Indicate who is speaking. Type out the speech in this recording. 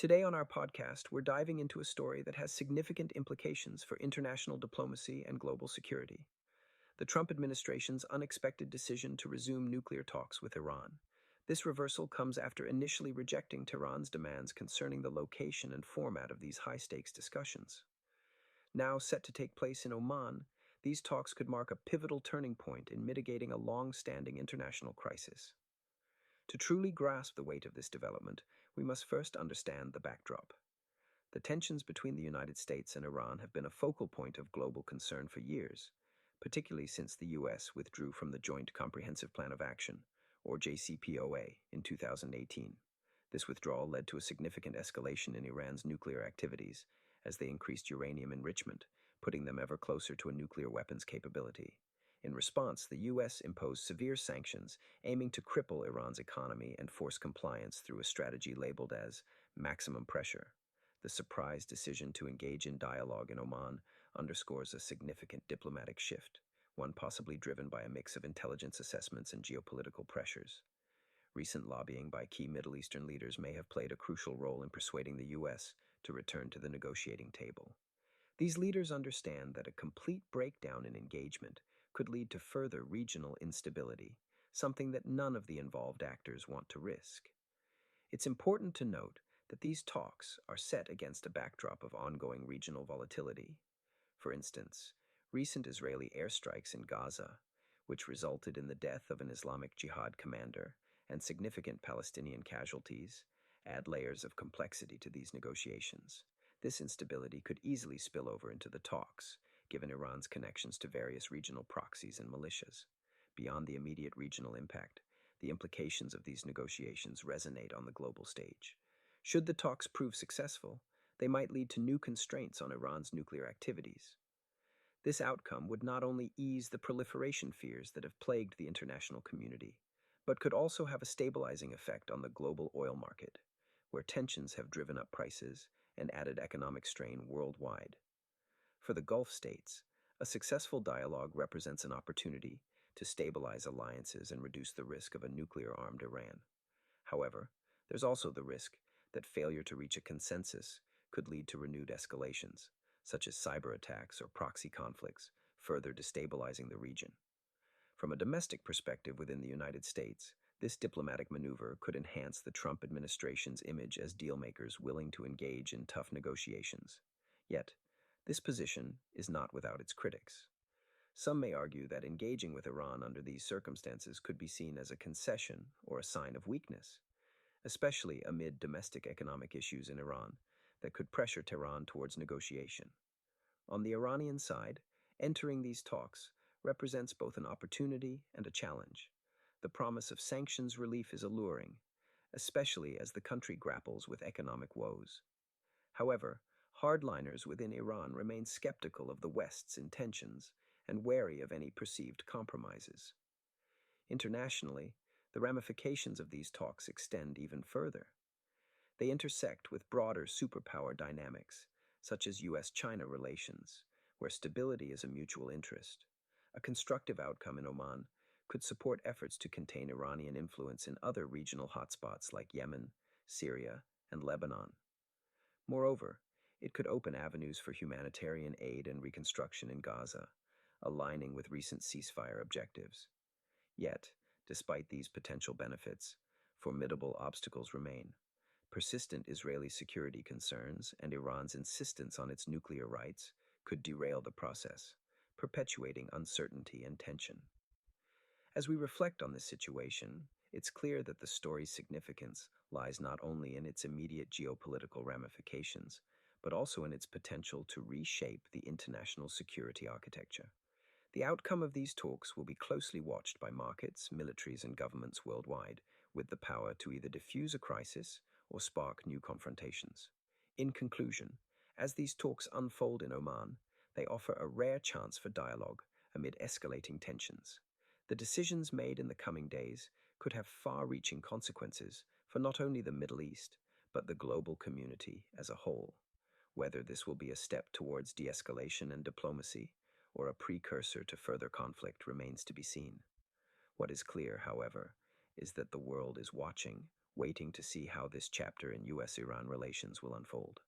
Speaker 1: Today on our podcast, we're diving into a story that has significant implications for international diplomacy and global security. The Trump administration's unexpected decision to resume nuclear talks with Iran. This reversal comes after initially rejecting Tehran's demands concerning the location and format of these high-stakes discussions. Now set to take place in Oman, these talks could mark a pivotal turning point in mitigating a long-standing international crisis. To truly grasp the weight of this development, we must first understand the backdrop. The tensions between the United States and Iran have been a focal point of global concern for years, particularly since the U.S. withdrew from the Joint Comprehensive Plan of Action, or JCPOA, in 2018. This withdrawal led to a significant escalation in Iran's nuclear activities as they increased uranium enrichment, putting them ever closer to a nuclear weapons capability. In response, the U.S. imposed severe sanctions aiming to cripple Iran's economy and force compliance through a strategy labeled as maximum pressure. The surprise decision to engage in dialogue in Oman underscores a significant diplomatic shift, one possibly driven by a mix of intelligence assessments and geopolitical pressures. Recent lobbying by key Middle Eastern leaders may have played a crucial role in persuading the U.S. to return to the negotiating table. These leaders understand that a complete breakdown in engagement could lead to further regional instability, something that none of the involved actors want to risk. It's important to note that these talks are set against a backdrop of ongoing regional volatility. For instance, recent Israeli airstrikes in Gaza, which resulted in the death of an Islamic Jihad commander and significant Palestinian casualties, add layers of complexity to these negotiations. This instability could easily spill over into the talks, given Iran's connections to various regional proxies and militias. Beyond the immediate regional impact, the implications of these negotiations resonate on the global stage. Should the talks prove successful, they might lead to new constraints on Iran's nuclear activities. This outcome would not only ease the proliferation fears that have plagued the international community, but could also have a stabilizing effect on the global oil market, where tensions have driven up prices and added economic strain worldwide. For the Gulf states, a successful dialogue represents an opportunity to stabilize alliances and reduce the risk of a nuclear-armed Iran. However, there's also the risk that failure to reach a consensus could lead to renewed escalations, such as cyber attacks or proxy conflicts, further destabilizing the region. From a domestic perspective within the United States, this diplomatic maneuver could enhance the Trump administration's image as dealmakers willing to engage in tough negotiations. Yet, this position is not without its critics. Some may argue that engaging with Iran under these circumstances could be seen as a concession or a sign of weakness, especially amid domestic economic issues in Iran that could pressure Tehran towards negotiation. On the Iranian side, entering these talks represents both an opportunity and a challenge. The promise of sanctions relief is alluring, especially as the country grapples with economic woes. However, hardliners within Iran remain skeptical of the West's intentions and wary of any perceived compromises. Internationally, the ramifications of these talks extend even further. They intersect with broader superpower dynamics, such as U.S.-China relations, where stability is a mutual interest. A constructive outcome in Oman could support efforts to contain Iranian influence in other regional hotspots like Yemen, Syria, and Lebanon. Moreover, it could open avenues for humanitarian aid and reconstruction in Gaza, aligning with recent ceasefire objectives. Yet, despite these potential benefits, formidable obstacles remain. Persistent Israeli security concerns and Iran's insistence on its nuclear rights could derail the process, perpetuating uncertainty and tension. As we reflect on this situation, it's clear that the story's significance lies not only in its immediate geopolitical ramifications, but also in its potential to reshape the international security architecture. The outcome of these talks will be closely watched by markets, militaries, and governments worldwide, with the power to either diffuse a crisis or spark new confrontations. In conclusion, as these talks unfold in Oman, they offer a rare chance for dialogue amid escalating tensions. The decisions made in the coming days could have far-reaching consequences for not only the Middle East, but the global community as a whole. Whether this will be a step towards de-escalation and diplomacy, or a precursor to further conflict remains to be seen. What is clear, however, is that the world is watching waiting to see how this chapter in U.S. Iran relations will unfold.